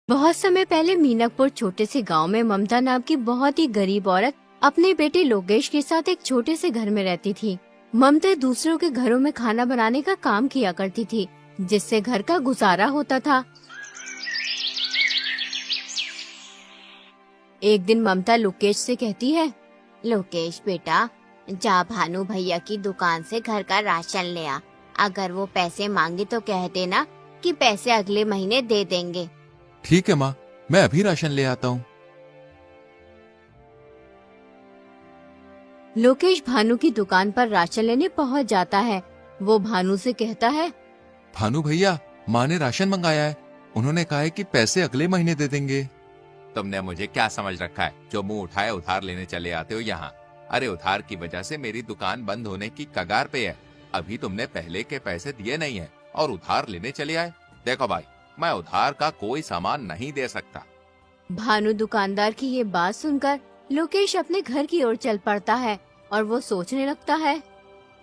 बहुत समय पहले मीनापुर छोटे से गांव में ममता नाम की बहुत ही गरीब औरत अपने बेटे लोकेश के साथ एक छोटे से घर में रहती थी। ममता दूसरों के घरों में खाना बनाने का काम किया करती थी, जिससे घर का गुजारा होता था। एक दिन ममता लोकेश से कहती है, लोकेश बेटा, जा भानु भैया की दुकान से घर का राशन ले आ। अगर वो पैसे मांगे तो कह देना कि पैसे अगले महीने दे देंगे। ठीक है माँ, मैं अभी राशन ले आता हूँ। लोकेश भानु की दुकान पर राशन लेने पहुँच जाता है। वो भानु से कहता है, भानु भैया, माँ ने राशन मंगाया है। उन्होंने कहा है कि पैसे अगले महीने दे देंगे। तुमने मुझे क्या समझ रखा है जो मुंह उठाए उधार लेने चले आते हो यहाँ? अरे उधार की वजह से मेरी दुकान बंद होने की कगार पे है। अभी तुमने पहले के पैसे दिए नहीं है और उधार लेने चले आए। देखो भाई, मैं उधार का कोई सामान नहीं दे सकता। भानु दुकानदार की ये बात सुनकर लोकेश अपने घर की ओर चल पड़ता है और वो सोचने लगता है,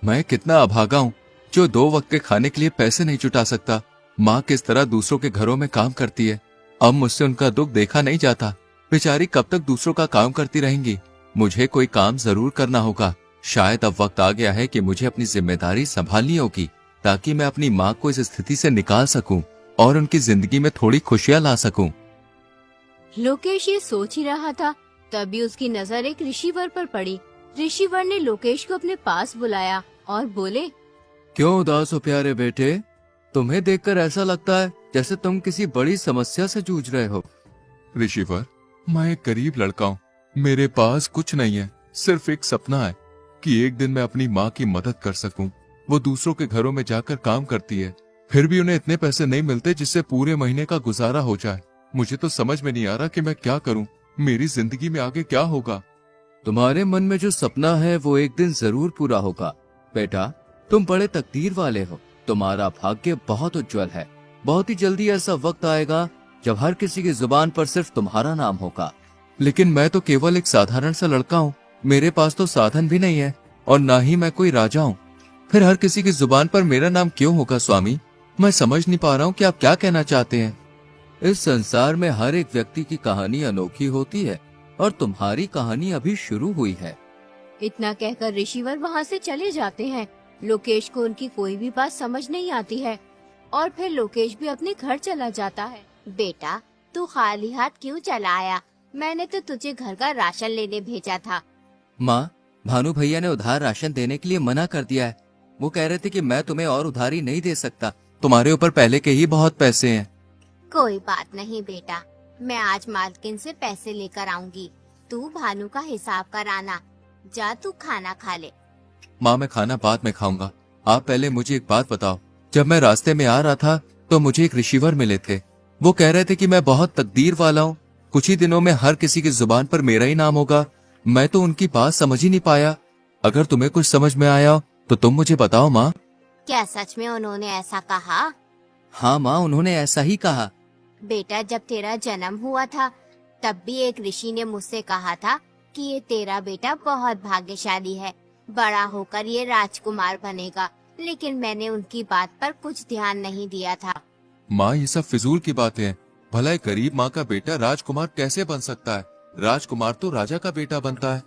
मैं कितना अभागा हूँ जो 2 वक्त के खाने के लिए पैसे नहीं जुटा सकता। माँ किस तरह दूसरों के घरों में काम करती है। अब मुझसे उनका दुख देखा नहीं जाता। बेचारी कब तक दूसरों का काम करती रहेंगी। मुझे कोई काम जरूर करना होगा। शायद अब वक्त आ गया है कि मुझे अपनी जिम्मेदारी संभालनी होगी, ताकि मैं अपनी माँ को इस स्थिति से निकाल सकूं और उनकी जिंदगी में थोड़ी खुशियाँ ला सकूं। लोकेश ये सोच ही रहा था, तभी उसकी नजर एक ऋषिवर पर पड़ी। ऋषिवर ने लोकेश को अपने पास बुलाया और बोले, क्यों उदास हो प्यारे बेटे? तुम्हें देखकर ऐसा लगता है जैसे तुम किसी बड़ी समस्या से जूझ रहे हो। ऋषिवर, मैं एक गरीब लड़का हूँ। मेरे पास कुछ नहीं है, सिर्फ एक सपना है कि एक दिन मैं अपनी माँ की मदद कर सकूं। वो दूसरों के घरों में जाकर काम करती है, फिर भी उन्हें इतने पैसे नहीं मिलते जिससे पूरे महीने का गुजारा हो जाए। मुझे तो समझ में नहीं आ रहा कि मैं क्या करूं। मेरी जिंदगी में आगे क्या होगा। तुम्हारे मन में जो सपना है वो एक दिन जरूर पूरा होगा बेटा। तुम बड़े तकदीर वाले हो। तुम्हारा भाग्य बहुत उज्जवल है। बहुत ही जल्दी ऐसा वक्त आएगा जब हर किसी की जुबान पर सिर्फ तुम्हारा नाम होगा। लेकिन मैं तो केवल एक साधारण सा लड़का हूँ। मेरे पास तो साधन भी नहीं है और ना ही मैं कोई राजा हूँ। फिर हर किसी की जुबान पर मेरा नाम क्यों होगा स्वामी? मैं समझ नहीं पा रहा हूँ कि आप क्या कहना चाहते हैं। इस संसार में हर एक व्यक्ति की कहानी अनोखी होती है और तुम्हारी कहानी अभी शुरू हुई है। इतना कहकर ऋषिवर वहाँ से चले जाते हैं। लोकेश को उनकी कोई भी बात समझ नहीं आती है और फिर लोकेश भी अपने घर चला जाता है। बेटा, तू खाली हाथ क्यों चला आया? मैंने तो तुझे घर का राशन लेने भेजा था। माँ, भानु भैया ने उधार राशन देने के लिए मना कर दिया है। वो कह रहे थे कि मैं तुम्हें और उधारी नहीं दे सकता। तुम्हारे ऊपर पहले के ही बहुत पैसे हैं। कोई बात नहीं बेटा, मैं आज मालकिन से पैसे लेकर आऊंगी। तू भानु का हिसाब कराना। जा तू खाना खा ले। माँ, मैं खाना बाद में खाऊंगा। आप पहले मुझे एक बात बताओ। जब मैं रास्ते में आ रहा था तो मुझे एक ऋषिवर मिले थे। वो कह रहे थे कि मैं बहुत तकदीर वाला हूँ। कुछ ही दिनों में हर किसी की जुबान पर मेरा ही नाम होगा। मैं तो उनकी बात समझ ही नहीं पाया। अगर तुम्हें कुछ समझ में आया तो तुम मुझे बताओ माँ। क्या सच में उन्होंने ऐसा कहा? हाँ माँ, उन्होंने ऐसा ही कहा। बेटा, जब तेरा जन्म हुआ था तब भी एक ऋषि ने मुझसे कहा था कि ये तेरा बेटा बहुत भाग्यशाली है, बड़ा होकर ये राजकुमार बनेगा। लेकिन मैंने उनकी बात पर कुछ ध्यान नहीं दिया था। माँ, ये सब फिजूल की बातें हैं। भला एक गरीब माँ का बेटा राजकुमार कैसे बन सकता है? राजकुमार तो राजा का बेटा बनता है।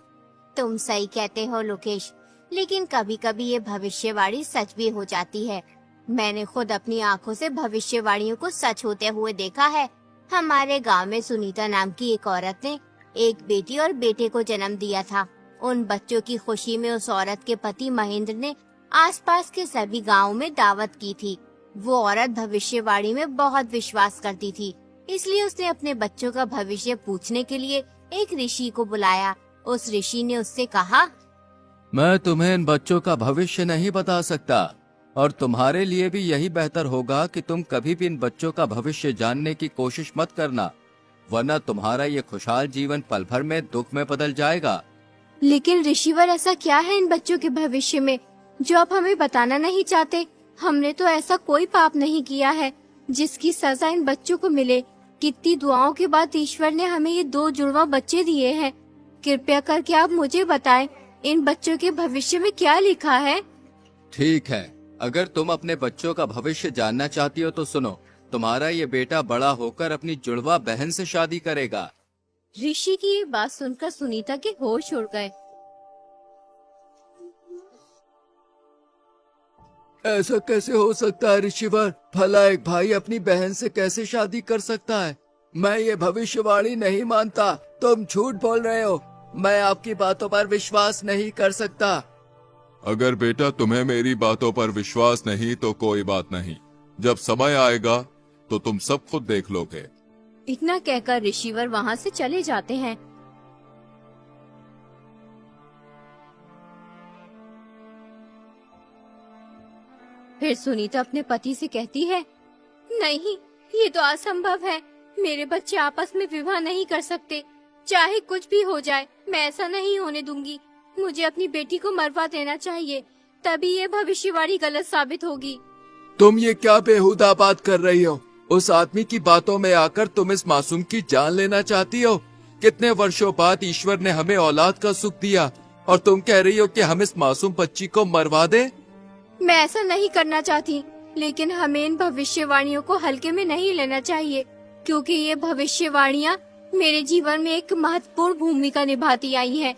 तुम सही कहते हो लोकेश, लेकिन कभी कभी ये भविष्यवाणी सच भी हो जाती है। मैंने खुद अपनी आंखों से भविष्यवाणियों को सच होते हुए देखा है। हमारे गांव में सुनीता नाम की एक औरत ने एक बेटी और बेटे को जन्म दिया था। उन बच्चों की खुशी में उस औरत के पति महेंद्र ने आसपास के सभी गांवों में दावत की थी। वो औरत भविष्यवाणी में बहुत विश्वास करती थी, इसलिए उसने अपने बच्चों का भविष्य पूछने के लिए एक ऋषि को बुलाया। उस ऋषि ने उससे कहा, मैं तुम्हें इन बच्चों का भविष्य नहीं बता सकता और तुम्हारे लिए भी यही बेहतर होगा कि तुम कभी भी इन बच्चों का भविष्य जानने की कोशिश मत करना, वरना तुम्हारा ये खुशहाल जीवन पल भर में दुख में बदल जाएगा। लेकिन ऋषिवर, ऐसा क्या है इन बच्चों के भविष्य में जो आप हमें बताना नहीं चाहते? हमने तो ऐसा कोई पाप नहीं किया है जिसकी सजा इन बच्चों को मिले। कितनी दुआओं के बाद ईश्वर ने हमें ये 2 जुड़वा बच्चे दिए हैं। कृपया करके आप मुझे बताएं, इन बच्चों के भविष्य में क्या लिखा है? ठीक है, अगर तुम अपने बच्चों का भविष्य जानना चाहती हो तो सुनो। तुम्हारा ये बेटा बड़ा होकर अपनी जुड़वा बहन से शादी करेगा। ऋषि की ये बात सुनकर सुनीता के होश उड़ गए। ऐसा कैसे हो सकता है ऋषिवर? भला एक भाई अपनी बहन से कैसे शादी कर सकता है? मैं ये भविष्यवाणी नहीं मानता। तुम झूठ बोल रहे हो। मैं आपकी बातों पर विश्वास नहीं कर सकता। अगर बेटा तुम्हें मेरी बातों पर विश्वास नहीं तो कोई बात नहीं, जब समय आएगा तो तुम सब खुद देख लोगे। इतना कहकर ऋषिवर वहाँ से चले जाते हैं। फिर सुनीता अपने पति से कहती है, नहीं, ये तो असंभव है। मेरे बच्चे आपस में विवाह नहीं कर सकते। चाहे कुछ भी हो जाए, मैं ऐसा नहीं होने दूंगी। मुझे अपनी बेटी को मरवा देना चाहिए, तभी ये भविष्यवाणी गलत साबित होगी। तुम ये क्या बेहुदा बात कर रही हो? उस आदमी की बातों में आकर तुम इस मासूम की जान लेना चाहती हो? कितने वर्षों बाद ईश्वर ने हमें औलाद का सुख दिया और तुम कह रही हो कि हम इस मासूम बच्ची को मरवा दें? मैं ऐसा नहीं करना चाहती, लेकिन हमें इन भविष्यवाणियों को हल्के में नहीं लेना चाहिए, क्योंकि ये भविष्यवाणियाँ मेरे जीवन में एक महत्वपूर्ण भूमिका निभाती आई हैं।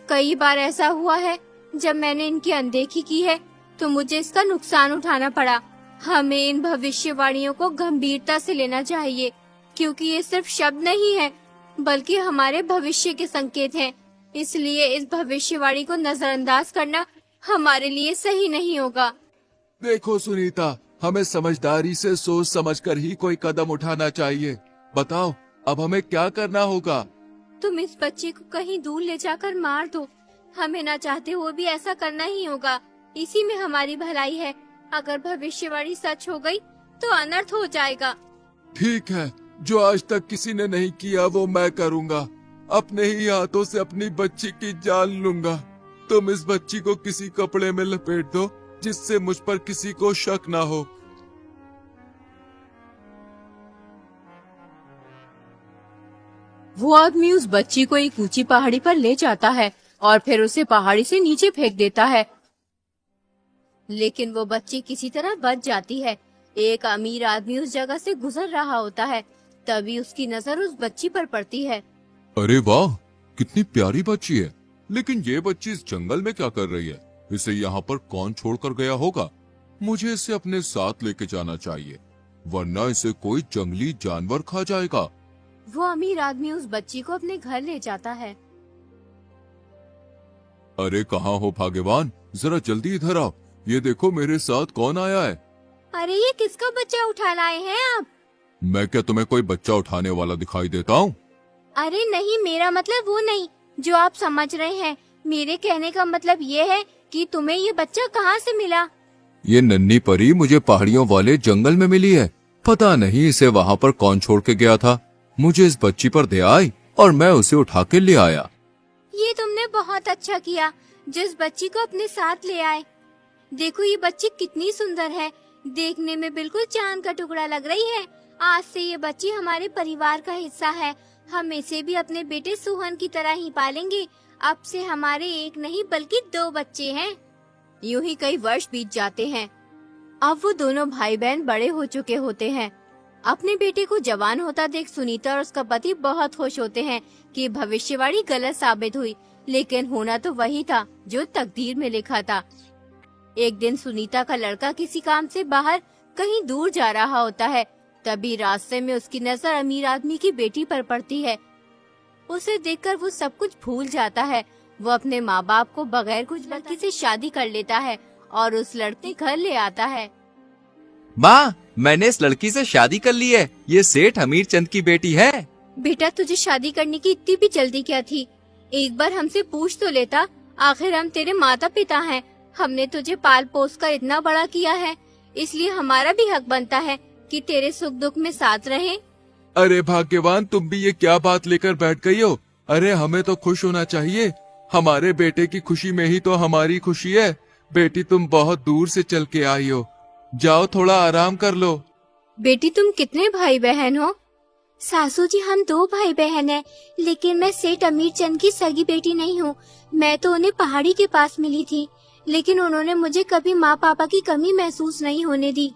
कई बार ऐसा हुआ है, जब मैंने इनकी अनदेखी की है तो मुझे इसका नुकसान उठाना पड़ा। हमें इन भविष्यवाणियों को गंभीरता से लेना चाहिए, क्योंकि ये सिर्फ शब्द नहीं है, बल्कि हमारे भविष्य के संकेत हैं। इसलिए इस भविष्यवाणी को नजरअंदाज करना हमारे लिए सही नहीं होगा। देखो सुनीता, हमें समझदारी से सोच समझकर ही कोई कदम उठाना चाहिए। बताओ, अब हमें क्या करना होगा? तुम इस बच्चे को कहीं दूर ले जाकर मार दो। हमें ना चाहते हुए भी ऐसा करना ही होगा। इसी में हमारी भलाई है। अगर भविष्यवाणी सच हो गई तो अनर्थ हो जाएगा। ठीक है, जो आज तक किसी ने नहीं किया वो मैं करूँगा। अपने ही हाथों से अपनी बच्ची की जान लूंगा। तुम इस बच्ची को किसी कपड़े में लपेट दो, जिससे मुझ पर किसी को शक ना हो। वो आदमी उस बच्ची को एक ऊंची पहाड़ी पर ले जाता है और फिर उसे पहाड़ी से नीचे फेंक देता है, लेकिन वो बच्ची किसी तरह बच जाती है। एक अमीर आदमी उस जगह से गुजर रहा होता है, तभी उसकी नजर उस बच्ची पर पड़ती है। अरे वाह, कितनी प्यारी बच्ची है। लेकिन ये बच्ची इस जंगल में क्या कर रही है? इसे यहाँ पर कौन छोड़कर गया होगा? मुझे इसे अपने साथ लेके जाना चाहिए, वरना इसे कोई जंगली जानवर खा जाएगा। वो अमीर आदमी उस बच्ची को अपने घर ले जाता है। अरे कहाँ हो भाग्यवान, जरा जल्दी इधर आओ। ये देखो मेरे साथ कौन आया है। अरे ये किसका बच्चा उठा लाए हैं आप? मैं क्या तुम्हें कोई बच्चा उठाने वाला दिखाई देता हूँ? अरे नहीं, मेरा मतलब वो नहीं जो आप समझ रहे हैं। मेरे कहने का मतलब ये है कि तुम्हें ये बच्चा कहाँ से मिला? ये नन्ही परी मुझे पहाड़ियों वाले जंगल में मिली है। पता नहीं इसे वहाँ पर कौन छोड़ के गया था। मुझे इस बच्ची पर दया आई और मैं उसे उठा के ले आया। ये तुमने बहुत अच्छा किया, जिस बच्ची को अपने साथ ले आए। देखो ये बच्ची कितनी सुंदर है, देखने में बिल्कुल चांद का टुकड़ा लग रही है। आज से ये बच्ची हमारे परिवार का हिस्सा है। हम इसे भी अपने बेटे सुहन की तरह ही पालेंगे। अब से हमारे एक नहीं बल्कि 2 बच्चे हैं। यूं ही कई वर्ष बीत जाते हैं। अब वो दोनों भाई बहन बड़े हो चुके होते हैं। अपने बेटे को जवान होता देख सुनीता और उसका पति बहुत खुश होते हैं कि भविष्यवाणी गलत साबित हुई, लेकिन होना तो वही था जो तकदीर में लिखा था। एक दिन सुनीता का लड़का किसी काम से बाहर कहीं दूर जा रहा होता है, तभी रास्ते में उसकी नजर अमीर आदमी की बेटी पर पड़ती है। उसे देखकर वो सब कुछ भूल जाता है। वो अपने माँ बाप को बगैर कुछ लड़की से शादी कर लेता है और उस लड़के घर ले आता है। माँ, मैंने इस लड़की से शादी कर ली है। ये सेठ हमीर चंद की बेटी है। बेटा, तुझे शादी करने की इतनी भी जल्दी क्या थी? एक बार हमसे पूछ तो लेता। आखिर हम तेरे माता पिता हैं। हमने तुझे पाल पोस कर इतना बड़ा किया है, इसलिए हमारा भी हक बनता है कि तेरे सुख दुख में साथ रहें। अरे भाग्यवान, तुम भी ये क्या बात लेकर बैठ गई हो? अरे हमें तो खुश होना चाहिए। हमारे बेटे की खुशी में ही तो हमारी खुशी है। बेटी, तुम बहुत दूर से चल के आई हो, जाओ थोड़ा आराम कर लो। बेटी, तुम कितने भाई बहन हो? सासू जी, हम 2 भाई बहन हैं, लेकिन मैं सेठ अमीर चंद की सगी बेटी नहीं हूँ। मैं तो उन्हें पहाड़ी के पास मिली थी, लेकिन उन्होंने मुझे कभी माँ पापा की कमी महसूस नहीं होने दी।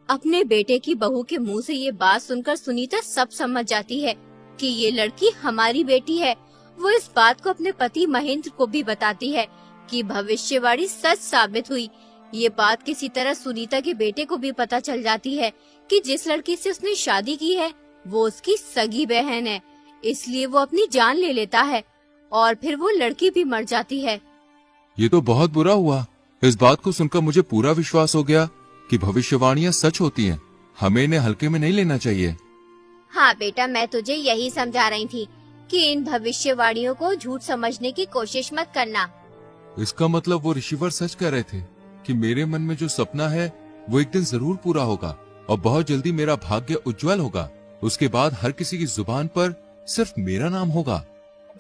अपने बेटे की बहू के मुंह से ये बात सुनकर सुनीता सब समझ जाती है कि ये लड़की हमारी बेटी है। वो इस बात को अपने पति महेंद्र को भी बताती है कि भविष्यवाणी सच साबित हुई। ये बात किसी तरह सुनीता के बेटे को भी पता चल जाती है कि जिस लड़की से उसने शादी की है वो उसकी सगी बहन है, इसलिए वो अपनी जान ले लेता है और फिर वो लड़की भी मर जाती है। ये तो बहुत बुरा हुआ। इस बात को सुनकर मुझे पूरा विश्वास हो गया कि भविष्यवाणियां सच होती हैं। हमें इन्हें हल्के में नहीं लेना चाहिए। हाँ बेटा, मैं तुझे यही समझा रही थी कि इन भविष्यवाणियों को झूठ समझने की कोशिश मत करना। इसका मतलब वो ऋषिवर सच कह रहे थे कि मेरे मन में जो सपना है वो एक दिन जरूर पूरा होगा और बहुत जल्दी मेरा भाग्य उज्जवल होगा। उसके बाद हर किसी की जुबान पर सिर्फ मेरा नाम होगा।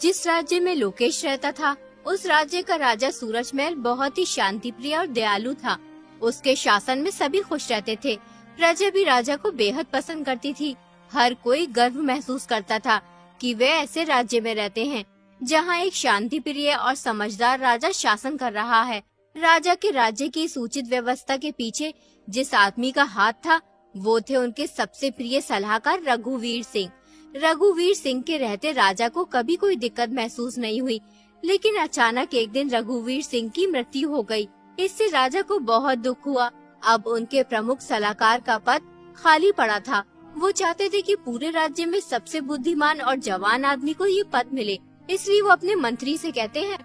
जिस राज्य में लोकेश रहता था उस राज्य का राजा सूरजमहल बहुत ही शांति प्रिय और दयालु था। उसके शासन में सभी खुश रहते थे। प्रजा भी राजा को बेहद पसंद करती थी। हर कोई गर्व महसूस करता था कि वे ऐसे राज्य में रहते हैं जहां एक शांति प्रिय और समझदार राजा शासन कर रहा है। राजा के राज्य की इस उचित व्यवस्था के पीछे जिस आदमी का हाथ था वो थे उनके सबसे प्रिय सलाहकार रघुवीर सिंह। रघुवीर सिंह के रहते राजा को कभी कोई दिक्कत महसूस नहीं हुई, लेकिन अचानक एक दिन रघुवीर सिंह की मृत्यु हो गई। इससे राजा को बहुत दुख हुआ। अब उनके प्रमुख सलाहकार का पद खाली पड़ा था। वो चाहते थे कि पूरे राज्य में सबसे बुद्धिमान और जवान आदमी को ये पद मिले, इसलिए वो अपने मंत्री से कहते हैं,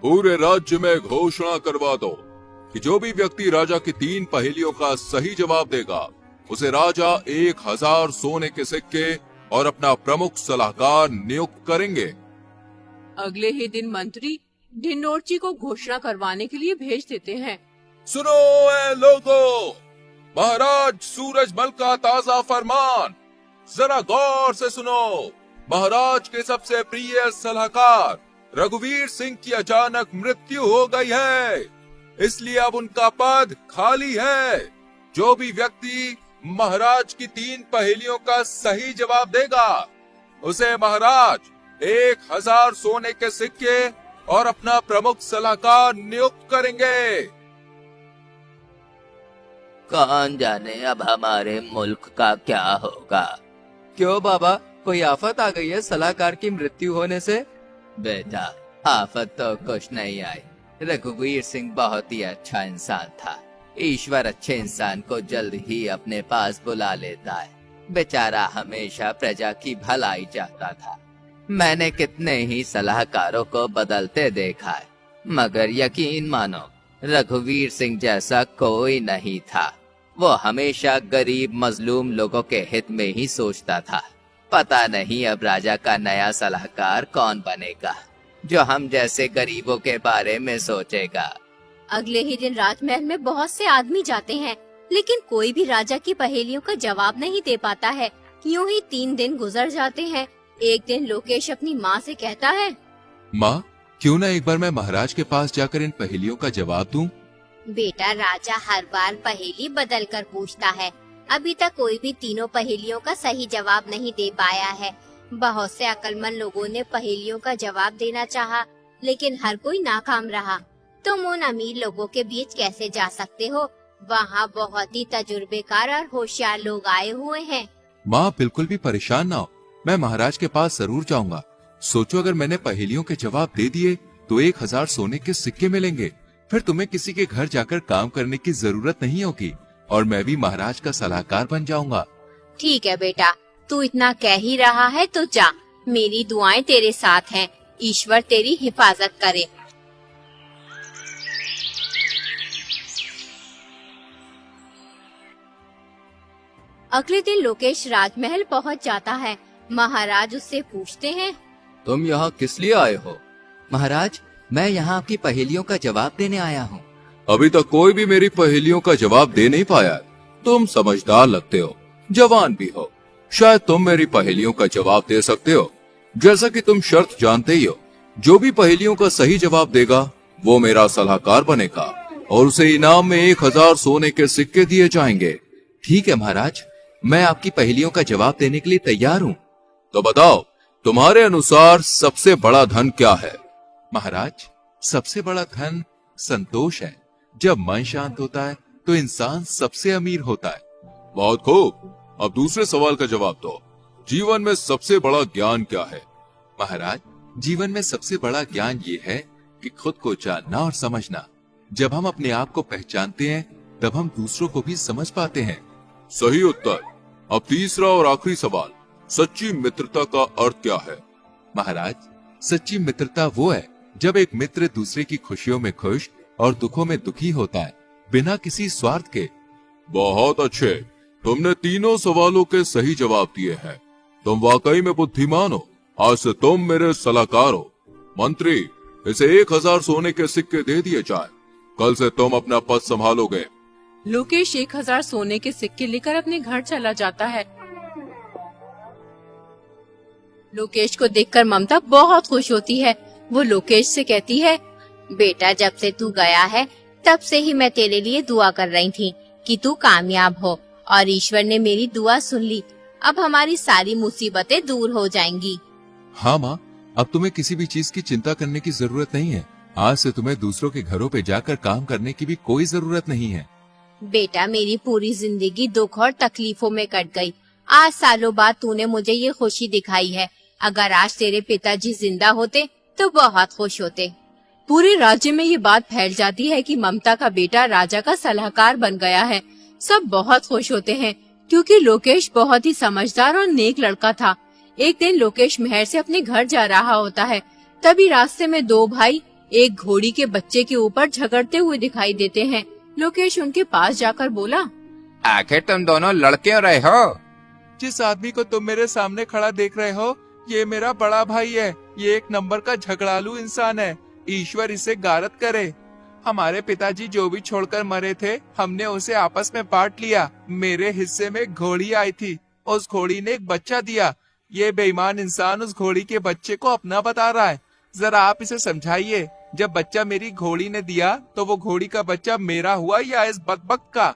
पूरे राज्य में घोषणा करवा दो कि जो भी व्यक्ति राजा की 3 पहेलियों का सही जवाब देगा उसे राजा 1000 सोने के सिक्के और अपना प्रमुख सलाहकार नियुक्त करेंगे। अगले ही दिन मंत्री ढिंडोरची को घोषणा करवाने के लिए भेज देते हैं। सुनो ए लोगों, महाराज सूरजमल का ताजा फरमान जरा गौर से सुनो। महाराज के सबसे प्रिय सलाहकार रघुवीर सिंह की अचानक मृत्यु हो गई है, इसलिए अब उनका पद खाली है। जो भी व्यक्ति महाराज की 3 पहेलियों का सही जवाब देगा उसे महाराज 1000 सोने के सिक्के और अपना प्रमुख सलाहकार नियुक्त करेंगे। कौन जाने अब हमारे मुल्क का क्या होगा। क्यों बाबा, कोई आफत आ गई है सलाहकार की मृत्यु होने से? बेटा, आफत तो कुछ नहीं आई। रघुवीर सिंह बहुत ही अच्छा इंसान था। ईश्वर अच्छे इंसान को जल्द ही अपने पास बुला लेता है। बेचारा हमेशा प्रजा की भलाई चाहता था। मैंने कितने ही सलाहकारों को बदलते देखा है, मगर यकीन मानो रघुवीर सिंह जैसा कोई नहीं था। वो हमेशा गरीब मजलूम लोगों के हित में ही सोचता था। पता नहीं अब राजा का नया सलाहकार कौन बनेगा जो हम जैसे गरीबों के बारे में सोचेगा। अगले ही दिन राजमहल में बहुत से आदमी जाते हैं, लेकिन कोई भी राजा की पहेलियों का जवाब नहीं दे पाता है। यूं ही 3 दिन गुजर जाते हैं। एक दिन लोकेश अपनी माँ से कहता है, माँ, क्यों ना एक बार मैं महाराज के पास जाकर इन पहेलियों का जवाब दूं? बेटा, राजा हर बार पहेली बदल कर पूछता है। अभी तक कोई भी तीनों पहेलियों का सही जवाब नहीं दे पाया है। बहुत से अक्लमंद लोगों ने पहेलियों का जवाब देना चाहा, लेकिन हर कोई नाकाम रहा। तुम उन अमीर लोगों के बीच कैसे जा सकते हो? वहाँ बहुत ही तजुर्बेकार और होशियार लोग आए हुए हैं। माँ, बिल्कुल भी परेशान ना हो, मैं महाराज के पास जरूर जाऊंगा। सोचो, अगर मैंने पहेलियों के जवाब दे दिए तो 1000 सोने के सिक्के मिलेंगे। फिर तुम्हें किसी के घर जाकर काम करने की जरूरत नहीं होगी और मैं भी महाराज का सलाहकार बन जाऊंगा। ठीक है बेटा, तू इतना कह ही रहा है तो जा। मेरी दुआएं तेरे साथ हैं। ईश्वर तेरी हिफाजत करे। अगले दिन लोकेश राजमहल पहुंच जाता है। महाराज उससे पूछते हैं, तुम यहाँ किस लिए आए हो? महाराज, मैं यहाँ आपकी पहेलियों का जवाब देने आया हूँ। अभी तक कोई भी मेरी पहेलियों का जवाब दे नहीं पाया। तुम समझदार लगते हो, जवान भी हो, शायद तुम मेरी पहेलियों का जवाब दे सकते हो। जैसा कि तुम शर्त जानते ही हो, जो भी पहेलियों का सही जवाब देगा वो मेरा सलाहकार बनेगा और उसे इनाम में 1000 सोने के सिक्के दिए जाएंगे। ठीक है महाराज, मैं आपकी पहेलियों का जवाब देने के लिए तैयार हूँ। तो बताओ, तुम्हारे अनुसार सबसे बड़ा धन क्या है? महाराज, सबसे बड़ा धन संतोष है। जब मन शांत होता है तो इंसान सबसे अमीर होता है। बहुत खूब। अब दूसरे सवाल का जवाब दो। जीवन में सबसे बड़ा ज्ञान क्या है? महाराज, जीवन में सबसे बड़ा ज्ञान ये है कि खुद को जानना और समझना। जब हम अपने आप को पहचानते हैं तब हम दूसरों को भी समझ पाते हैं। सही उत्तर। अब तीसरा और आखिरी सवाल, सच्ची मित्रता का अर्थ क्या है? महाराज, सच्ची मित्रता वो है जब एक मित्र दूसरे की खुशियों में खुश और दुखों में दुखी होता है, बिना किसी स्वार्थ के। बहुत अच्छे, तुमने तीनों सवालों के सही जवाब दिए हैं। तुम वाकई में बुद्धिमान हो। आज से तुम मेरे सलाहकार हो। मंत्री, इसे 1000 सोने के सिक्के दे दिए जाए। कल से तुम अपना पद संभालोगे। लोकेश 1000 सोने के सिक्के लेकर अपने घर चला जाता है। लोकेश को देखकर ममता बहुत खुश होती है। वो लोकेश से कहती है, बेटा, जब से तू गया है तब से ही मैं तेरे लिए दुआ कर रही थी कि तू कामयाब हो, और ईश्वर ने मेरी दुआ सुन ली। अब हमारी सारी मुसीबतें दूर हो जाएंगी। हाँ माँ, अब तुम्हें किसी भी चीज की चिंता करने की जरूरत नहीं है। आज से तुम्हें दूसरों के घरों पे जाकर काम करने की भी कोई जरूरत नहीं है। बेटा, मेरी पूरी जिंदगी दुख और तकलीफों में कट गई। आज सालों बाद तूने मुझे ये खुशी दिखाई है। अगर आज तेरे पिताजी जिंदा होते तो बहुत खुश होते। पूरे राज्य में ये बात फैल जाती है कि ममता का बेटा राजा का सलाहकार बन गया है। सब बहुत खुश होते हैं क्योंकि लोकेश बहुत ही समझदार और नेक लड़का था। एक दिन लोकेश महल से अपने घर जा रहा होता है। तभी रास्ते में दो भाई एक घोड़ी के बच्चे के ऊपर झगड़ते हुए दिखाई देते हैं। लोकेश उनके पास जाकर बोला, आखिर तुम दोनों लड़ क्यों रहे हो? जिस आदमी को तुम मेरे सामने खड़ा देख रहे हो, ये मेरा बड़ा भाई है। ये एक नंबर का झगड़ालू इंसान है। ईश्वर इसे गारत करे। हमारे पिताजी जो भी छोड़कर मरे थे, हमने उसे आपस में बांट लिया। मेरे हिस्से में घोड़ी आई थी, उस घोड़ी ने एक बच्चा दिया। ये बेईमान इंसान उस घोड़ी के बच्चे को अपना बता रहा है। जरा आप इसे समझाइए। जब बच्चा मेरी घोड़ी ने दिया तो वो घोड़ी का बच्चा मेरा हुआ या इस बकबक का?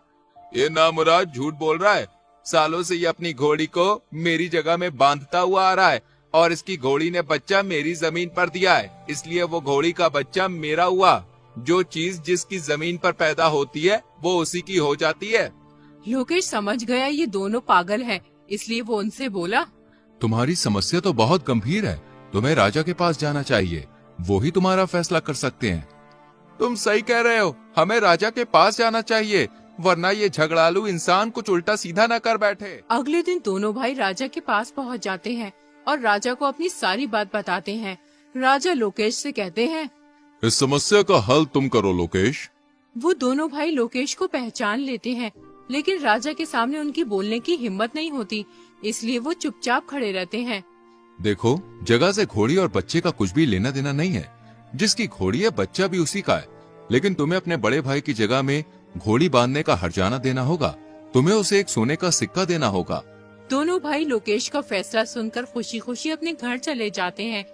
ये नामुराद झूठ बोल रहा है। सालों से ये अपनी घोड़ी को मेरी जगह में बांधता हुआ आ रहा है और इसकी घोड़ी ने बच्चा मेरी जमीन पर दिया है, इसलिए वो घोड़ी का बच्चा मेरा हुआ। जो चीज जिसकी जमीन पर पैदा होती है वो उसी की हो जाती है। लोकेश समझ गया ये दोनों पागल हैं, इसलिए वो उनसे बोला, तुम्हारी समस्या तो बहुत गंभीर है। तुम्हें राजा के पास जाना चाहिए, वो ही तुम्हारा फैसला कर सकते हैं। तुम सही कह रहे हो, हमें राजा के पास जाना चाहिए, वरना ये झगड़ालू इंसान कुछ उल्टा सीधा न कर बैठे। अगले दिन दोनों भाई राजा के पास पहुंच जाते हैं और राजा को अपनी सारी बात बताते हैं। राजा लोकेश से कहते हैं, इस समस्या का हल तुम करो लोकेश। वो दोनों भाई लोकेश को पहचान लेते हैं, लेकिन राजा के सामने उनकी बोलने की हिम्मत नहीं होती, इसलिए वो चुपचाप खड़े रहते हैं। देखो, जगह से घोड़ी और बच्चे का कुछ भी लेना देना नहीं है। जिसकी घोड़ी है बच्चा भी उसी का है, लेकिन तुम्हें अपने बड़े भाई की जगह में घोड़ी बांधने का हर्जाना देना होगा। तुम्हें उसे एक सोने का सिक्का देना होगा। दोनों भाई लोकेश का फैसला सुनकर खुशी खुशी अपने घर चले जाते हैं।